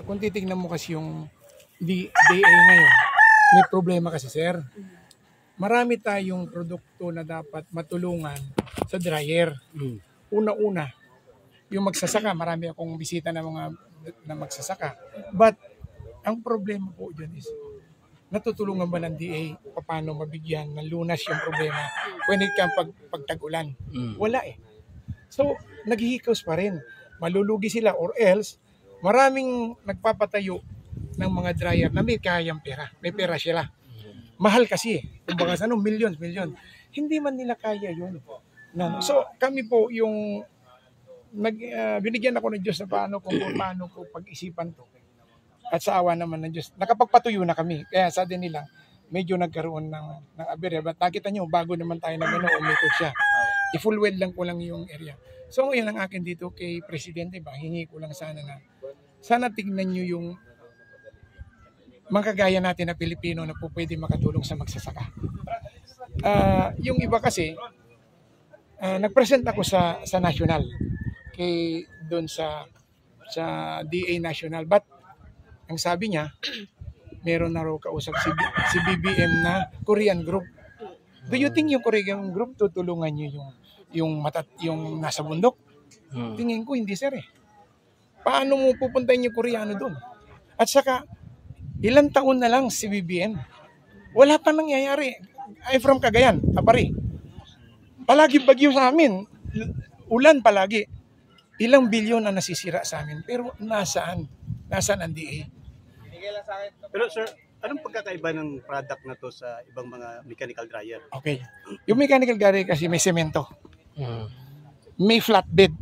Kung titignan mo kasi yung DA ngayon, may problema kasi sir. Marami tayong produkto na dapat matulungan sa dryer. Una-una, yung magsasaka, marami akong bisita ng mga na magsasaka. But ang problema po dyan is, natutulungan ba ng DA paano mabigyan ng lunas yung problema when it comes pagtag-ulan? Wala eh. So, naghihikaws pa rin. Malulugi sila or else, maraming nagpapatayo ng mga dryer na may kayang pera. May pera sila. Mahal kasi eh. Kumbaga sa millions. Hindi man nila kaya yun. So, kami po yung binigyan ako ng Diyos na paano ko pag-isipan to. At sa awa naman ng Diyos, nakapagpatuyo na kami. Kaya sa din nila, medyo nagkaroon ng aberya. But nakita nyo, bago naman tayo na umikot siya. I-full well lang ko lang yung area. So ngayon ang akin dito kay Presidente, hingi ko lang sana tignan nyo yung mga kagaya natin na Pilipino na po pwede makatulong sa magsasaka. Yung iba kasi, nag-present ako sa national, doon sa DA National. But ang sabi niya, meron na raw kausap si BBM na Korean group. Do you think yung Korean group tutulungan niyo yung nasa bundok? Tingin ko hindi sir eh. Paano mo pupuntahin yung Koreano doon? At saka ilang taon na lang si BBM. Wala pa nangyayari. I'm from Cagayan, Apari. Palagi bagyo sa amin. Ulan palagi. Ilang bilyon na nasisira sa amin. Pero nasaan? Nasaan ang DA? Pero sir, anong pagkakaiba ng product na to sa ibang mga mechanical dryer? Okay. Yung mechanical dryer kasi may semento. May flatbed.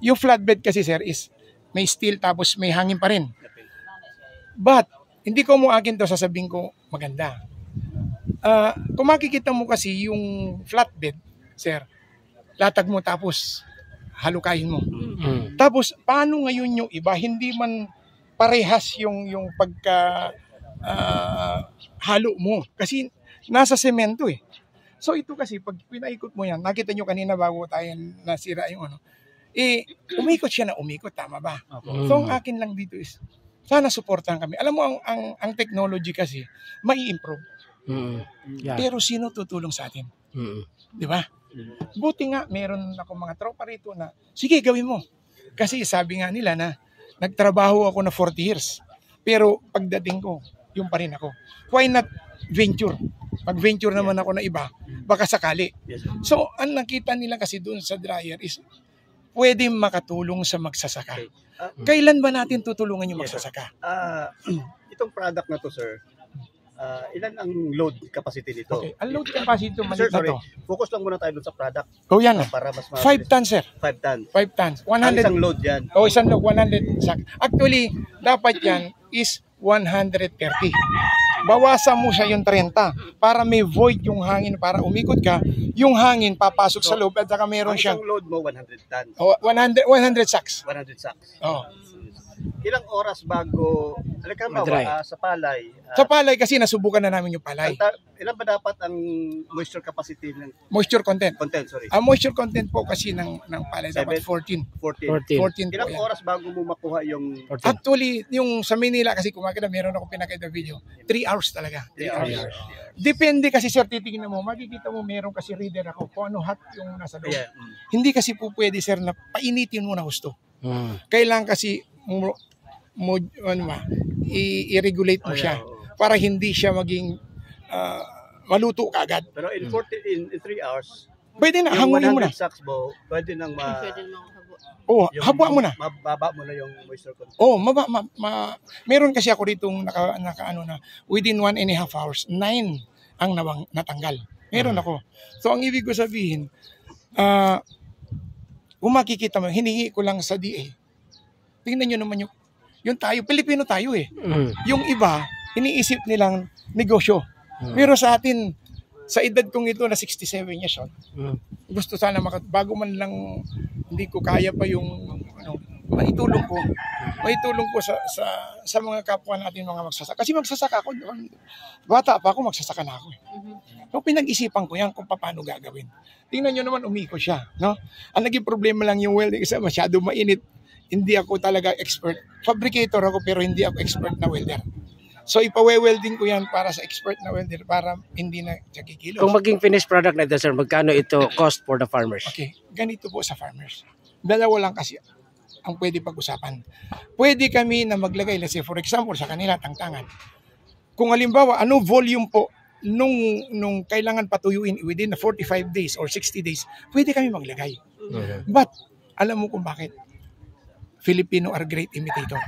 Yung flatbed kasi sir is may steel tapos may hangin pa rin. But, hindi ko mo akin to sasabihin ko maganda. Kung makikita mo kasi yung flatbed, sir, latag mo tapos halukayin mo. Tapos, paano ngayon yung iba? Hindi man parehas yung pagka halo mo. Kasi nasa semento eh. So ito kasi, pag pinaikot mo yan, nakita nyo kanina bago tayo nasira yung umikot siya na umikot, tama ba? So ang akin lang dito is, sana suportahan kami. Alam mo, ang technology kasi, mai-improve. Yeah. Pero sino tutulong sa atin? Di ba? Buti nga, meron ako mga tropa rito na, sige, gawin mo. Kasi sabi nga nila na, nagtrabaho ako na 40 years. Pero pagdating ko, yung pa rin ako. Why not venture? Pag-venture naman ako na iba, baka sakali. So, ang nakita nila kasi doon sa dryer is, pwede makatulong sa magsasaka. Kailan ba natin tutulungan yung magsasaka? Itong product na to, sir, ilan ang load capacity nito? Okay. Ang load capacity ito, sir, sorry, focus lang muna tayo doon sa product. Yan na. Para mas 5 tons, sir. 5 tons. 5 tons. 100. Ang isang load yan. Isang load, 100 sack. Actually, dapat yan is 130. Bawasan mo siya yung 30 para may void yung hangin para umikot ka. Yung hangin papasok sa loob at saka meron siyang... Ang isang load mo, 100 tons. 100 sacks. 100 sacks. Oh. Ilang oras bago, sa palay? Sa palay kasi nasubukan na namin yung palay. Ilan ba dapat ang moisture capacity ng... Moisture content. Sorry. Ang moisture content po kasi ng palay dapat 14. 14 Ilang po oras bago mo makuha yung... 14. Actually, yung sa Manila kasi kumakita, meron ako pinakita video. 3 hours talaga. 3 hours. Depende kasi sir, titingnan mo, makikita mo meron kasi reader ako kung ano hot yung nasa loob. Yeah. Hindi kasi po pwede sir na painitin mo na gusto. Kailangan kasi i-regulate mo siya para hindi siya maging maluto kaagad. Pero in 3 hours, pwede na, hangunin mo na. 100 sacks mo, pwede nang habwa mo na. Mababa mo na yung moisture content. Meron kasi ako ditong naka within 1.5 hours, 9 ang natanggal. Meron ako. So ang ibig ko sabihin, kung makikita mo, hiningi ko lang sa DA. Tingnan nyo naman yung tayo, Pilipino tayo eh. Yung iba, iniisip nilang negosyo. Pero sa atin, sa edad kong ito na 67 years old, gusto sana bago man lang hindi ko kaya pa yung maitulong ko sa mga kapwa natin mga magsasaka. Kasi magsasaka ako, bata pa ako, magsasaka na ako. So pinag-isipan ko yan kung paano gagawin. Tingnan nyo naman, umikot siya. No? Ang naging problema lang yung welding, isa masyado mainit. hindi ako talaga expert. Fabricator ako pero hindi ako expert na welder. So ipawe-welding ko yan para sa expert na welder para hindi na siya kikilos. Kung maging finished product na ito, sir, magkano ito cost for the farmers? Okay, ganito po sa farmers. Dalawa lang kasi ang pwede pag-usapan. Pwede kami na maglagay, let's say for example, sa kanila, tangtangan. Kung halimbawa, ano volume po nung kailangan patuyuin within 45 days or 60 days, pwede kami maglagay. But, alam mo kung bakit? Filipino are great imitator.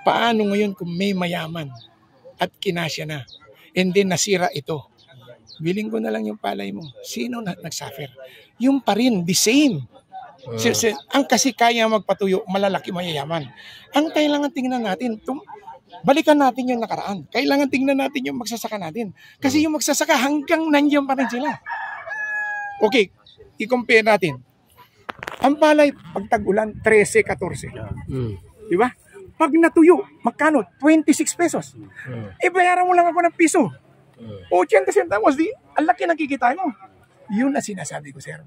Paano ngayon kung may mayaman at kinasya na and then nasira ito? Biling ko na lang yung palay mo. Sino na nagsuffer? Yung pa rin, the same. Ang kasi kaya magpatuyo, malalaki mayayaman. Ang kailangan tingnan natin, balikan natin yung nakaraan. Kailangan tingnan natin yung magsasaka natin. Kasi yung magsasaka hanggang nandiyan pa rin sila. Okay, i-compare natin. Ang palay, pag tag-ulan, 13, 14. Di ba? Pag natuyo, magkano? 26 pesos. Bayaran mo lang ako ng piso. 80 centavos, ang laki nakikita mo. Yun na sinasabi ko, sir.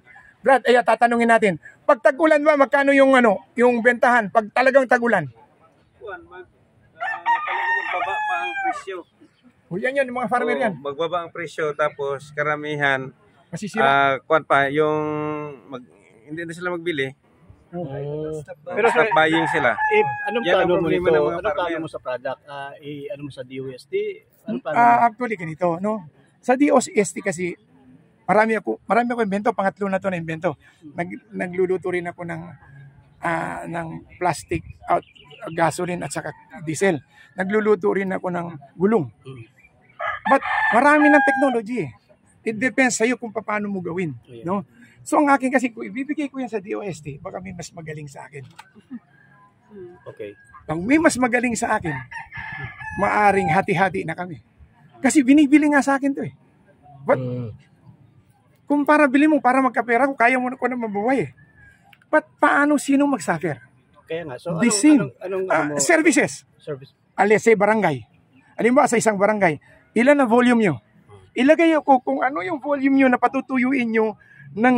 Brad, tatanungin natin. Pag tag-ulan ba, magkano yung bentahan? Pag talagang tag-ulan? Talagang magbaba pa ang presyo. Yan, yung mga farmer yan. Magbaba ang presyo, tapos karamihan, Masisira. hindi na sila magbili. Pero Stop buying sila. Anong Yan ang plano mo problema nito? ng mga Anong plano farmer. mo sa product? Ano mo sa DOST? Anong plano mo? Actually, ganito, no? Sa DOST kasi, marami ako invento, pangatlo na to na invento. Nagluluto rin ako ng plastic gasoline at saka diesel. Nagluluto rin ako ng gulong. But marami ng technology eh. It depends sa'yo kung paano mo gawin, no? So ang akin kasi, kung ibibigay ko yan sa DOST, baka may mas magaling sa akin. Okay. Pag may mas magaling sa akin, maaring hati-hati na kami. Kasi binibili nga sa akin to eh. But kung para bili mo, para magkapera ko, kaya mo na ko na mabuhay eh. But paano sino mag-suffer? Kaya nga. So The same. anong mo? Services. Service. Let's say barangay. Halimbawa sa isang barangay, ilan na volume nyo? Ilagay ako kung ano yung volume nyo na patutuyuin nyo ng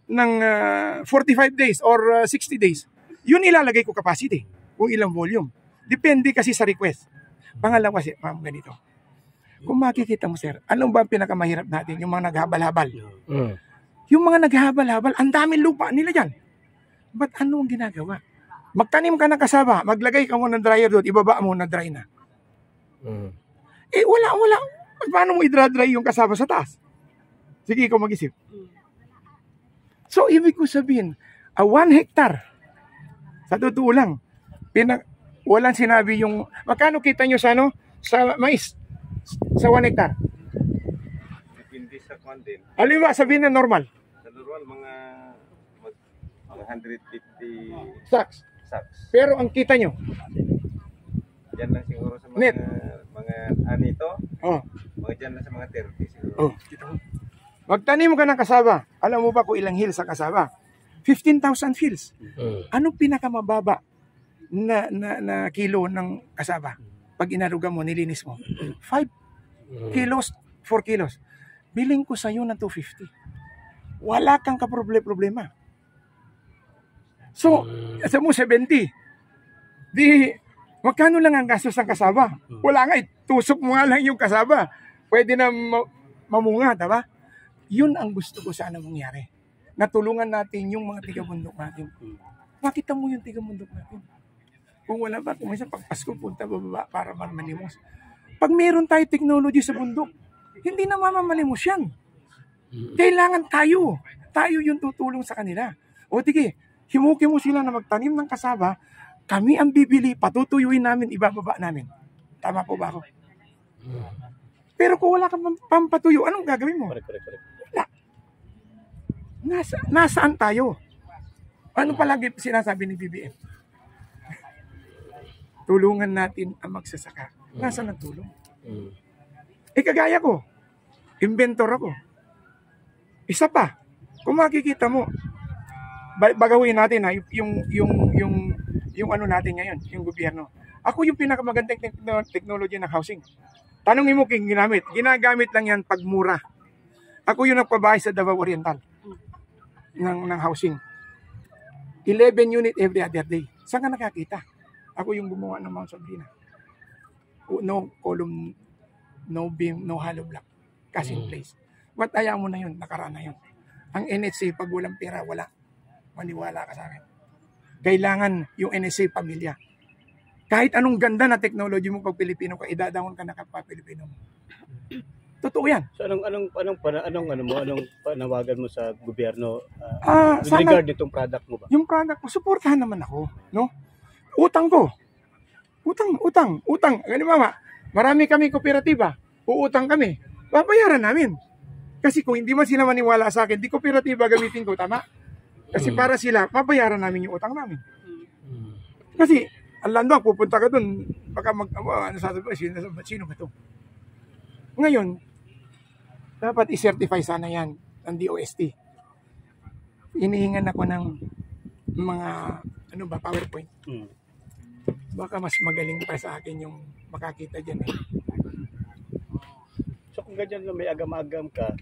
45 days or 60 days. Yun ilalagay ko capacity kung ilang volume. Depende kasi sa request. Pangalawa, ganito. Kung makikita mo, sir, anong ba ang pinakamahirap natin? Yung mga naghabal-habal. Yung mga naghabal-habal, ang daming lupa nila dyan. Ba't ano ang ginagawa? Magtanim ka ng kasaba, maglagay ka mo ng dryer doon, ibaba mo na dry na. Wala. Paano mo i-dry yung kasaba sa taas? Sige, ikaw mag-isip. So, ibig ko sabihin, 1 hectare, sa totoo lang, walang sinabi yung, magkano kita nyo sa mais? Sa 1 hectare? Depende sa kwan din. Halimbawa, sabihin na normal. Sa normal, mga 150 Sacks. sacks. Pero ang kita nyo, Diyan lang siguro sa Net. mga anito. oh, Mga dyan lang sa mga 30 siguro. kita mo. Magtanim ka ng kasaba. Alam mo ba kung ilang hills sa kasaba? 15,000 hills. Anong pinakamababa na kilo ng kasaba? Pag inaruga mo, nilinis mo. 5 kilos, 4 kilos. Biling ko sa'yo ng 250. Wala kang kaproblema. So, sa mo 70. Di, magkano lang ang gastos ng kasaba? Wala nga, tusok mo nga lang yung kasaba. Pwede na mamunga, diba? Yun ang gusto ko sana mangyari. Natulungan natin yung mga tiga-bundok natin. Makita mo yung tiga-bundok natin. Kung wala ba, kung minsan pag Pasko, punta bababa para mamalimos. Pag meron tayo technology sa bundok, hindi na mamamalimos yan. Kailangan tayo yung tutulong sa kanila. O tige, himukin mo sila na magtanim ng kasaba, kami ang bibili, patutuyuin namin, ibababa namin. Tama po ba ako? Pero kung wala kang pampatuyo, anong gagawin mo? Correct. Wala. Nasaan tayo? Ano palagi sinasabi ni BBM? Tulungan natin ang magsasaka. Nasaan ang tulong? Kagaya ko, inventor ako. Isa pa, kung makikita mo, bagawin natin ha, yung ano natin ngayon, yung gobyerno. Ako yung pinakamagandang technology ng housing. Tanungin mo kung ginamit. Ginagamit lang yan pag mura. Ako yung nagpabahay sa Davao Oriental ng housing. 11 unit every other day. Saan ka nakakita? Ako yung gumawa ng Mount Sabrina. No column, no beam, no hollow block. Cash in place. But ayaw mo na yun, nakaraan na yun. Ang NHC, pag walang pera, wala. Maniwala ka sa akin. Kailangan yung NHC pamilya. Kahit anong ganda na technology mo pag Pilipino ka, idadahon ka na kapwa Pilipino mo. Totoo yan. So anong panawagan mo sa gobyerno with Sana, regard nitong product mo ba? yung product ko, suportahan naman ako. No? Utang ko. Utang. Halimbawa, marami kami kooperatiba. Uutang kami. Babayaran namin. Kasi kung hindi man sila maniwala sa akin, di kooperatiba gamitin ko, tama? Kasi para sila, babayaran namin yung utang namin. Kasi, alam mo, pupunta ka dun, baka sino ba ito? Ngayon, dapat i-certify sana yan ng DOST. Hinihingan ako ng mga, PowerPoint. Baka mas magaling pa sa akin yung makakita dyan eh. So kung ganyan na may agam-agam ka,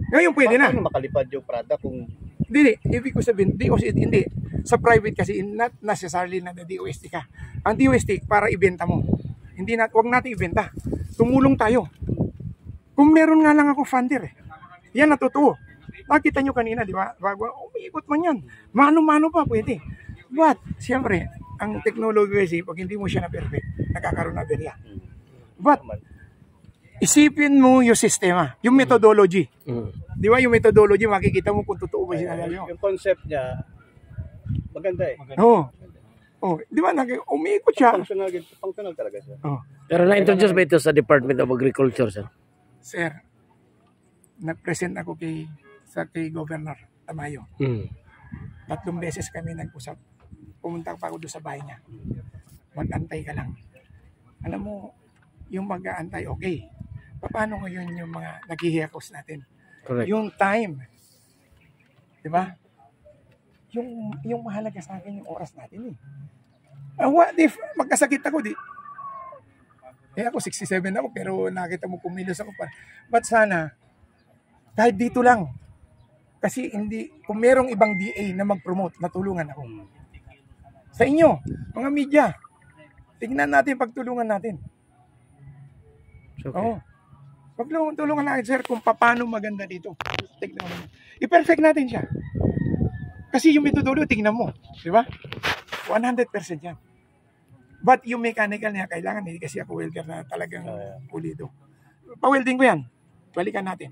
Ngayon pwede na. paano makalipad yung product kung Hindi, ibig ko sabihin, DOST, hindi. Sa private kasi, not necessarily na DOST ka. Ang DOST, para ibenta mo. Huwag natin ibenta. Tumulong tayo. Kung meron nga lang ako funder eh. Yan natutuo. Nakita nyo kanina, di ba? Bago, umiikot man yan. Mano-mano pa, pwede. But, siyempre, ang technology kasi, pag hindi mo siya na-perfect, nakakaroon na berya. But, isipin mo yung sistema, yung methodology. Di ba yung methodology, makikita mo kung totoo ba sinasabi mo. yung concept niya maganda eh. Oo. Di ba, umiikot siya. Functional talaga siya. Pero na-introduce ba ito sa Department of Agriculture, sir? Sir, nag-present ako kay Governor Tamayo. 3 beses kami nag-usap. Pumunta pa ako doon sa bahay niya. Mag-antay ka lang. Alam mo, yung mag-aantay, okay. Paano ngayon yung mga naghihiyakos natin? Correct. Yung time. Di ba? Yung mahalaga sa akin yung oras natin eh. What if magkasakit ako ako 67 ako pero nakita mo kumilos ako pa. But sana kahit dito lang. Kasi kung merong ibang DA na mag-promote, natulungan ako. Sa inyo, mga media, tingnan natin pagtulungan natin. Okay. Oo. Pagtulungan natin, sir, kung paano maganda dito. Technology. I-perfect natin siya. Kasi yung methodology, tingnan mo. Di ba? 100% yan. But yung mechanical niya, kailangan, hindi kasi ako welder na talagang pulido. Pa-welding ko yan. Balikan natin.